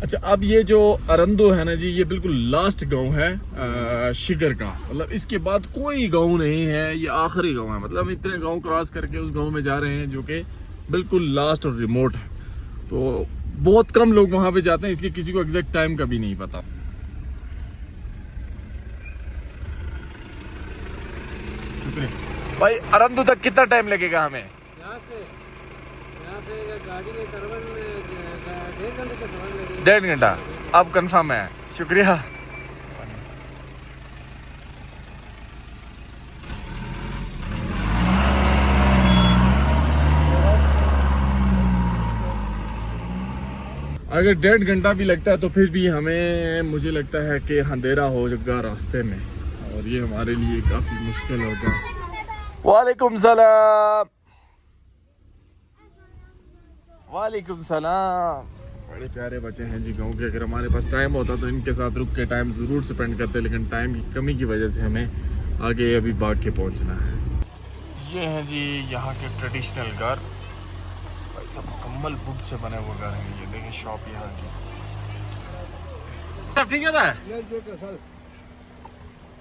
अच्छा, अब ये जो अरंदो है ना जी, ये बिल्कुल लास्ट गांव है शिगर का। मतलब इसके बाद कोई गांव नहीं है, ये आखिरी गांव है। मतलब इतने गांव क्रॉस करके उस गांव में जा रहे हैं जो कि बिल्कुल लास्ट और रिमोट है। तो बहुत कम लोग वहां पे जाते हैं, इसलिए किसी को एग्जैक्ट टाइम का भी नहीं पता। शुक्रिया भाई। अरंदू तक कितना टाइम लगेगा हमें? यहाँ से गाड़ी में करीबन 1.5 घंटे का सफर लगेगा। 1.5 घंटा अब कंफर्म है। शुक्रिया। अगर 1.5 घंटा भी लगता है तो फिर भी हमें, मुझे लगता है कि अंधेरा होगा रास्ते में, और ये हमारे लिए काफ़ी मुश्किल होगा। वालेकुम सलाम। वालेकुम सलाम। बड़े प्यारे बच्चे हैं जी गाँव के। अगर हमारे पास टाइम होता तो इनके साथ रुक के टाइम ज़रूर स्पेंड करते, लेकिन टाइम की कमी की वजह से हमें आगे अभी भाग के पहुंचना है। ये हैं जी यहाँ के ट्रेडिशनल घर। भाई सब मुकम्मल वुड से बने हुए घर हैं। ये देखें शॉप यहाँ की। ठीक है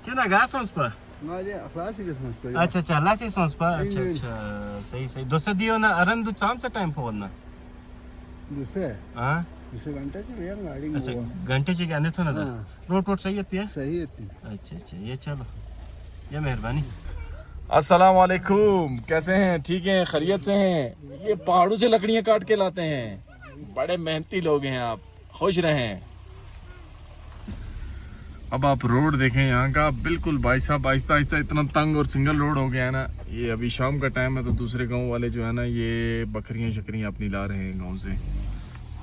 कितना घास उस पर? अच्छा अच्छा, लासी सॉस पर। अच्छा अच्छा, सही सही। दोस्त दियो ना अरंदू चाम से टाइम फोन ना। हाँ, अच्छा घंटे से आने तो ना। रोड रोड सही है पिया? सही है। अच्छा अच्छा, ये चलो, ये मेहरबानी। अस्सलाम वालेकुम, कैसे हैं? ठीक हैं, खैरियत से हैं? ये पहाड़ों से लकड़ियाँ काट के लाते हैं। बड़े मेहनती लोग हैं आप, खुश रहें। अब आप रोड देखें यहाँ का, बिल्कुल भाई साहब आहिस्ता आहिस्ता इतना तंग और सिंगल रोड हो गया है ना। ये अभी शाम का टाइम है तो दूसरे गांव वाले जो है ना, ये बकरियाँ शकरियाँ अपनी ला रहे हैं गांव से।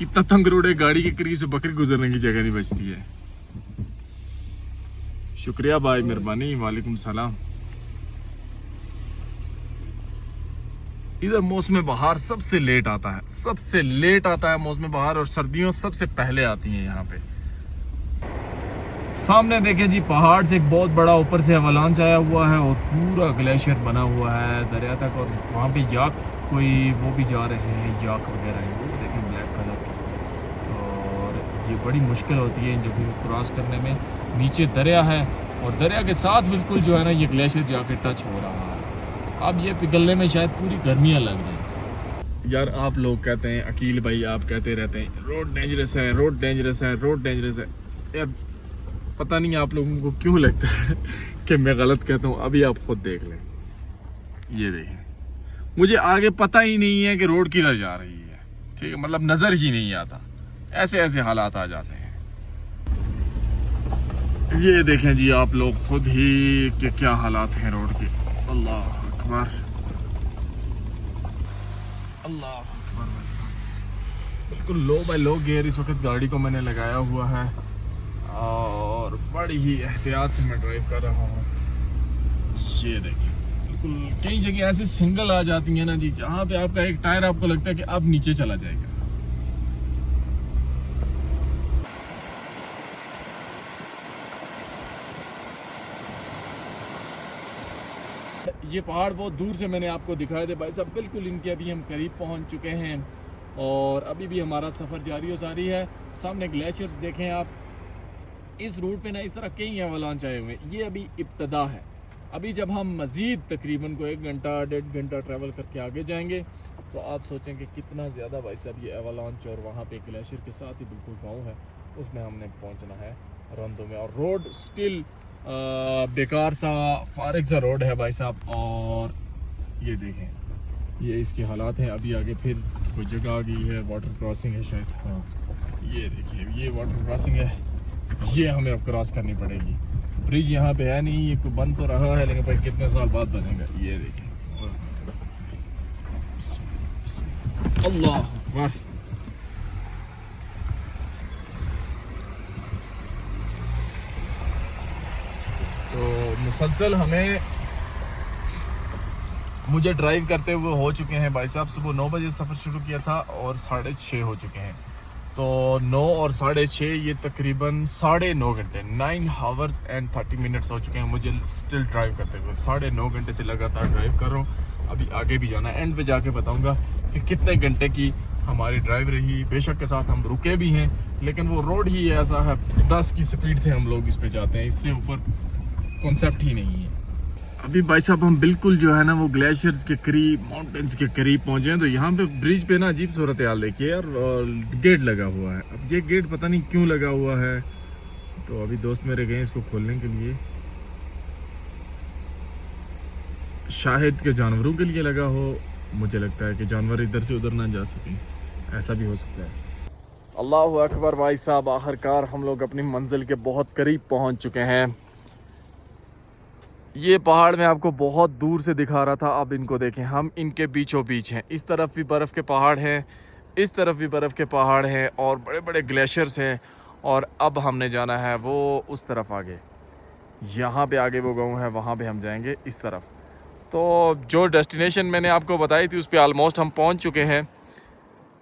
इतना तंग रोड है, गाड़ी के करीब से बकरी गुजरने की जगह नहीं बचती है। शुक्रिया भाई, मेहरबानी। वालेकुम सलाम। इधर मौसम बहार सबसे लेट आता है, सबसे लेट आता है मौसम बहार, और सर्दियों सबसे पहले आती हैं यहाँ पे। सामने देखें जी, पहाड़ से एक बहुत बड़ा ऊपर से अवलांच आया हुआ है और पूरा ग्लेशियर बना हुआ है दरिया तक। और वहाँ पे याक कोई वो भी जा रहे हैं, याक वगैरह है, वो देखें ब्लैक कलर की। और ये बड़ी मुश्किल होती है इन जगहों को क्रॉस करने में। नीचे दरिया है और दरिया के साथ बिल्कुल जो है ना, ये ग्लेशियर जाके टच हो रहा है। अब ये पिघलने में शायद पूरी गर्मियाँ लग जाए। यार आप लोग कहते हैं, अकील भाई आप कहते रहते हैं रोड डेंजरस है, रोड डेंजरस है, रोड डेंजरस है। यार पता नहीं आप लोगों को क्यों लगता है कि मैं गलत कहता हूँ। अभी आप खुद देख लें, ये देखें, मुझे आगे पता ही नहीं है कि रोड किधर जा रही है। ठीक है, मतलब नज़र ही नहीं आता, ऐसे ऐसे हालात आ जाते हैं। ये देखें जी आप लोग खुद ही कि क्या हालात हैं रोड के। अल्लाह अकबर, अल्लाह अकबर। वैसा बिल्कुल लो बाय लो गियर इस वक्त गाड़ी को मैंने लगाया हुआ है और बड़ी ही एहतियात से मैं ड्राइव कर रहा हूँ। ये देखिए, बिल्कुल कई जगह ऐसे सिंगल आ जाती हैं ना जी, जहाँ पे आपका एक टायर आपको लगता है कि अब नीचे चला जाएगा। ये पहाड़ बहुत दूर से मैंने आपको दिखाए थे भाई साहब, बिल्कुल इनके अभी हम करीब पहुँच चुके हैं और अभी भी हमारा सफ़र जारी हो सारी है। सामने ग्लेशियर्स देखें आप। इस रूट पे ना इस तरह कई अवलांच आए हुए हैं। ये अभी इब्तदा है। अभी जब हम मज़ीद तकरीबन को 1 घंटा 1.5 घंटा ट्रैवल करके आगे जाएंगे तो आप सोचेंगे कितना ज़्यादा भाई साहब ये अवलांच। और वहाँ पे ग्लेशियर के साथ ही बिल्कुल गाँव है, उसमें हमने पहुँचना है रंदों में। और रोड स्टिल बेकार सा फारिग सा रोड है भाई साहब। और ये देखें, ये इसके हालात हैं। अभी आगे फिर कोई जगह आ गई है, वाटर क्रॉसिंग है शायद। हाँ, ये देखिए, ये वाटर क्रॉसिंग है, ये हमें अब क्रॉस करनी पड़ेगी। ब्रिज यहाँ पे है नहीं, ये कोई बंद तो रहा है लेकिन भाई कितने साल बाद बनेगा। ये देखिए, अल्लाह अकबर। तो मुसलसल हमें मुझे ड्राइव करते हुए हो चुके हैं भाई साहब, सुबह 9 बजे सफ़र शुरू किया था और 6:30 हो चुके हैं। तो 9 और 6:30 ये तकरीबन 9.5 घंटे 9 आवर्स एंड 30 मिनट्स हो चुके हैं मुझे स्टिल ड्राइव करते हुए। 9.5 घंटे से लगातार ड्राइव कर रहा हूँ। अभी आगे भी जाना है, एंड पे जाके बताऊँगा कि कितने घंटे की हमारी ड्राइव रही। बेशक के साथ हम रुके भी हैं, लेकिन वो रोड ही ऐसा है 10 की स्पीड से हम लोग इस पे जाते हैं, इससे ऊपर कॉन्सेप्ट ही नहीं है। अभी भाई साहब हम बिल्कुल जो है ना वो ग्लेशियर्स के करीब, माउंटेन्स के करीब पहुंचे हैं। तो यहाँ पे ब्रिज पे ना अजीब सूरत हाल देखिए यार, गेट लगा हुआ है। अब ये गेट पता नहीं क्यों लगा हुआ है, तो अभी दोस्त मेरे गए इसको खोलने के लिए। शायद के जानवरों के लिए लगा हो, मुझे लगता है कि जानवर इधर से उधर ना जा सकें, ऐसा भी हो सकता है। अल्लाह अकबर भाई साहब, आखिरकार हम लोग अपनी मंजिल के बहुत करीब पहुंच चुके हैं। ये पहाड़ मैं आपको बहुत दूर से दिखा रहा था, अब इनको देखें, हम इनके बीचों बीच हैं। इस तरफ भी बर्फ़ के पहाड़ हैं, इस तरफ भी बर्फ़ के पहाड़ हैं और बड़े बड़े ग्लेशियर्स हैं। और अब हमने जाना है वो उस तरफ आगे, यहाँ पे आगे वो गाँव है, वहाँ पे हम जाएंगे इस तरफ। तो जो डेस्टिनेशन मैंने आपको बताई थी उस पर ऑलमोस्ट हम पहुँच चुके हैं।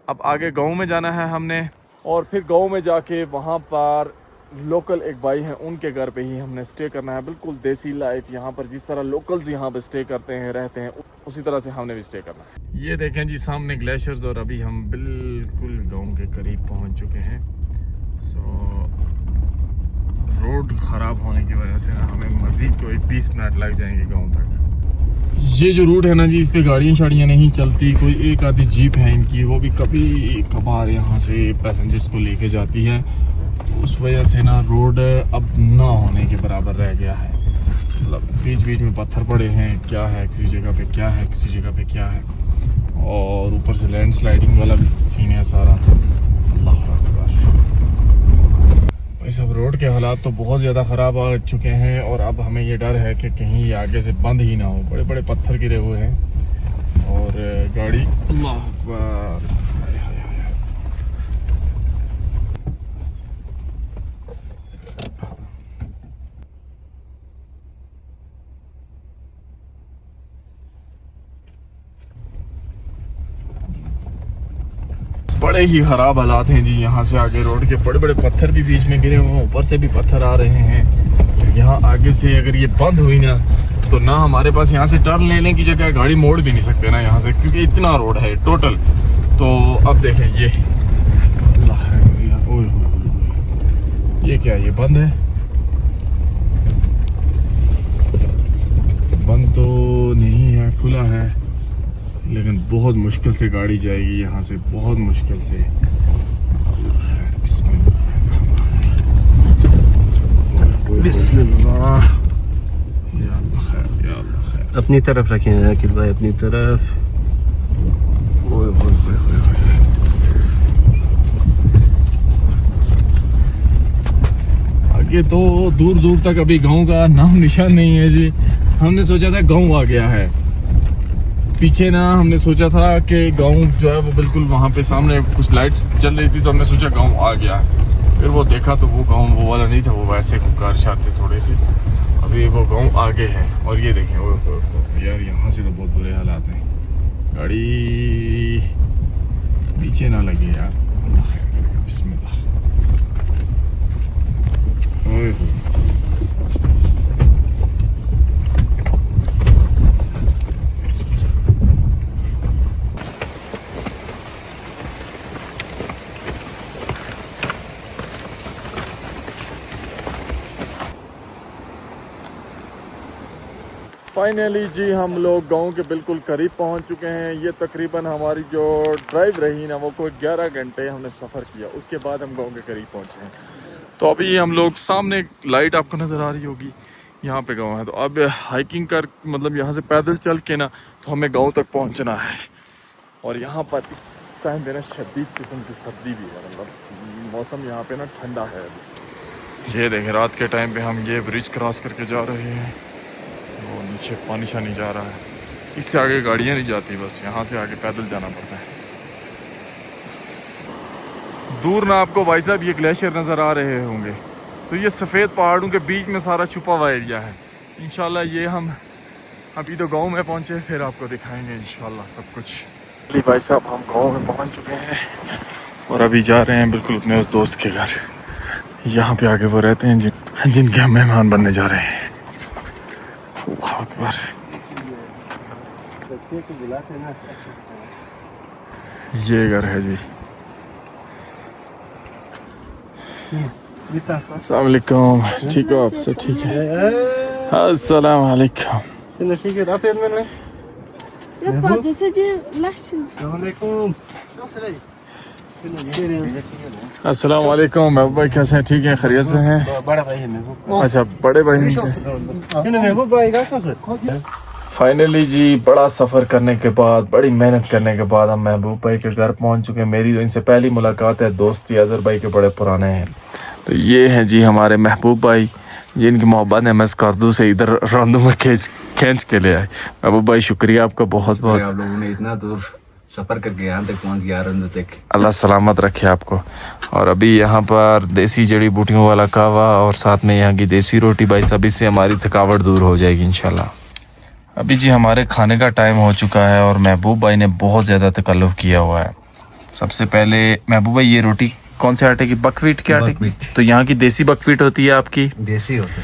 अब आगे गाँव में जाना है हमने, और फिर गाँव में जाके वहाँ पर लोकल एक भाई हैं, उनके घर पे ही हमने स्टे करना है। बिल्कुल देसी लाइफ यहाँ पर, जिस तरह लोकल्स यहाँ पे स्टे करते हैं, रहते हैं, उसी तरह से हमने भी स्टे करना है। ये देखें जी सामने ग्लेशियर्स, और अभी हम बिल्कुल गांव के करीब पहुँच चुके हैं। रोड ख़राब होने की वजह से ना हमें मज़ीद कोई 20 मिनट लग जाएंगे गाँव तक। ये जो रूट है ना जी, इस पे गाड़ियाँ शाड़ियाँ नहीं चलती, कोई एक आधी जीप है इनकी, वो भी कभी कभार यहाँ से पैसेंजर्स को लेके जाती है। उस वजह से ना रोड अब ना होने के बराबर रह गया है। मतलब बीच बीच में पत्थर पड़े हैं, क्या है किसी जगह पे, क्या है किसी जगह पे, क्या है। और ऊपर से लैंडस्लाइडिंग वाला भी सीन है सारा। अल्लाह अकबर भाई साहब, रोड के हालात तो बहुत ज़्यादा ख़राब आ चुके हैं। और अब हमें ये डर है कि कहीं ये आगे से बंद ही ना हो। बड़े बड़े पत्थर गिरे हुए हैं और गाड़ी, अल्लाह अकबर, बड़े ही ख़राब हालात हैं जी। यहाँ से आगे रोड के बड़े बड़े पत्थर भी बीच में गिरे हुए हैं, ऊपर से भी पत्थर आ रहे हैं। यहाँ आगे से अगर ये बंद हुई ना, तो ना हमारे पास यहाँ से टर्न लेने की जगह, गाड़ी मोड़ भी नहीं सकते ना यहाँ से, क्योंकि इतना रोड है टोटल। तो अब देखें ये, ये क्या, ये बंद है? बंद तो नहीं है, खुला है, लेकिन बहुत मुश्किल से गाड़ी जाएगी यहाँ से, बहुत मुश्किल से। बिस्मिल्लाह, या अल्लाह खैर, या अल्लाह खैर। अपनी तरफ रखें अकील भाई, अपनी तरफ। ओए ओए ओए ओए। आगे तो दूर दूर तक अभी गांव का नाम निशान नहीं है जी। हमने सोचा था गांव आ गया है, पीछे ना हमने सोचा था कि गांव जो है वो बिल्कुल वहाँ पे सामने कुछ लाइट्स चल रही थी, तो हमने सोचा गांव आ गया है। फिर वो देखा तो वो गांव वो वाला नहीं था, वो वैसे कार शार थे थोड़े से। अभी वो गांव आगे है। और ये देखें, वो यार यहाँ से तो बहुत बुरे हालात हैं, गाड़ी पीछे ना लगे यार। बिस्मिल्लाह। ओए हो, फाइनली जी हम लोग गांव के बिल्कुल करीब पहुंच चुके हैं। ये तकरीबन हमारी जो ड्राइव रही ना, वो कोई 11 घंटे हमने सफ़र किया, उसके बाद हम गांव के करीब पहुंचे हैं। तो अभी हम लोग, सामने लाइट आपको नज़र आ रही होगी, यहाँ पे गांव है। तो अब हाइकिंग कर, मतलब यहाँ से पैदल चल के ना, तो हमें गांव तक पहुँचना है। और यहाँ पर इस टाइम पे ना शदीद किस्म की सर्दी भी है, मतलब मौसम यहाँ पे ना ठंडा है। ये देखें, रात के टाइम पे हम ये ब्रिज क्रॉस करके जा रहे हैं, वो नीचे पानी शानी जा रहा है, इससे आगे गाड़ियाँ नहीं जाती, बस यहाँ से आगे पैदल जाना पड़ता है। दूर ना आपको भाई साहब ये ग्लेशियर नज़र आ रहे होंगे, तो ये सफ़ेद पहाड़ों के बीच में सारा छुपा हुआ एरिया है। इंशाल्लाह ये हम अभी तो गांव में पहुंचे, फिर आपको दिखाएंगे इंशाल्लाह सब कुछ। अली भाई साहब हम गांव में पहुंच चुके हैं और अभी जा रहे हैं बिल्कुल अपने उस दोस्त के घर। यहाँ पे आगे वो रहते हैं जिनके हम मेहमान बनने जा रहे हैं। अल्लाह अकबर। ये घर है जी। अस्सलाम वालेकुम। ठीक हो आप? सब ठीक है? अस्सलाम वालेकुम। अस्सलाम वालेकुम। महबूब भाई कैसे हैं? ठीक हैं? खैरियत से हैं? अच्छा बड़े भाई फाइनली जी बड़ा सफ़र करने के बाद, बड़ी मेहनत करने के बाद हम महबूब भाई के घर पहुंच चुके हैं। मेरी तो इनसे पहली मुलाकात है, दोस्ती अज़हर भाई के बड़े पुराने हैं। तो ये हैं जी हमारे महबूब भाई, जिनकी मोहब्बत है MS करदू से इधर रंदू में खींच के ले आए। महबूब भाई शुक्रिया आपका बहुत बहुत। आप लोगों ने इतना दूर सफ़र करके यहाँ तक पहुँच गया रंदू तक। अल्लाह सलामत रखे आपको। और अभी यहाँ पर देसी जड़ी बूटियों वाला कहवा और साथ में यहाँ की देसी रोटी भाई साहब, इससे हमारी थकावट दूर हो जाएगी इंशाल्लाह। अभी जी हमारे खाने का टाइम हो चुका है और महबूब भाई ने बहुत ज़्यादा तकल्लुफ़ किया हुआ है। सबसे पहले महबूब भाई ये रोटी कौन से आटे की? बकवीट के आटे की? तो यहाँ की देसी बकवीट होती है आपकी? देसी होता है।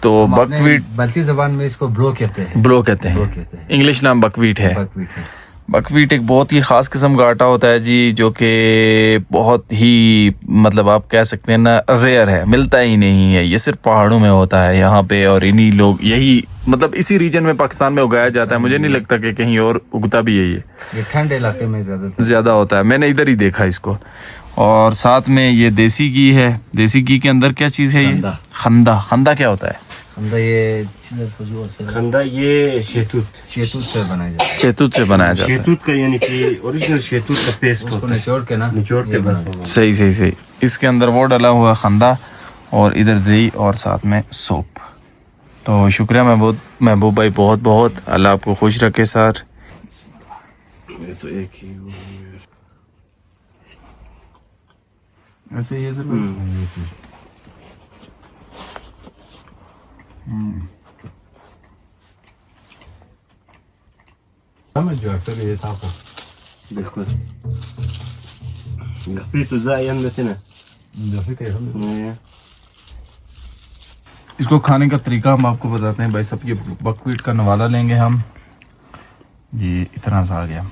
तो बकवीट बल्कि ज़बान में इसको ब्लो कहते हैं। ब्लो कहते हैं। इंग्लिश नाम बकवीट है। बकवीट एक बहुत ही ख़ास किस्म का आटा होता है जी, जो कि बहुत ही मतलब आप कह सकते हैं ना रेयर है, मिलता ही नहीं है। ये सिर्फ पहाड़ों में होता है यहाँ पे, और इन्हीं लोग यही मतलब इसी रीजन में पाकिस्तान में उगाया जाता है। मुझे नहीं लगता कि कहीं और उगता भी है। ये ठंडे इलाके में ज़्यादा होता है, मैंने इधर ही देखा इसको। और साथ में ये देसी घी है। देसी घी के अंदर क्या चीज़ है? ये खंदा। खंदा क्या होता है? खंदा ये शहतूत से बनाया जाता है। शहतूत से बनाया जाता है। शहतूत का यानी कि ओरिजिनल शहतूत का पेस्ट उसको निचोड़ के बस। सही। इसके अंदर वो डाला हुआ खंदा और इधर दही और साथ में सोप। तो शुक्रिया महबूब भाई बहुत बहुत। अल्लाह आपको खुश रखे सर। तो एक ही ऐसे ये समझ जो अक्सर ये था आपको बिल्कुल तो जायन में थे ना। इसको खाने का तरीका हम आपको बताते हैं भाई साहब। ये बकवीट का नवाला लेंगे हम, ये इतना सा आ गया।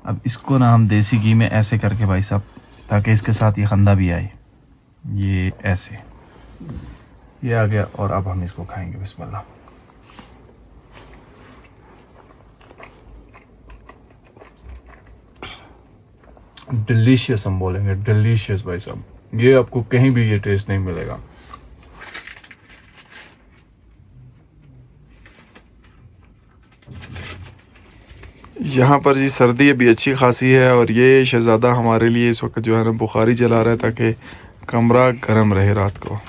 अब इसको ना हम देसी घी में ऐसे करके भाई साहब, ताकि इसके साथ ये खंदा भी आए, ये ऐसे ये आ गया। और अब हम इसको खाएंगे। बिस्मिल्लाह। डिलीशियस हम बोलेंगे, डिलीशियस भाई साहब। ये आपको कहीं भी ये टेस्ट नहीं मिलेगा। यहाँ पर जी सर्दी अभी अच्छी खासी है और ये शहज़ादा हमारे लिए इस वक्त जो है ना बुखारी जला रहा है ताकि कमरा गर्म रहे रात को।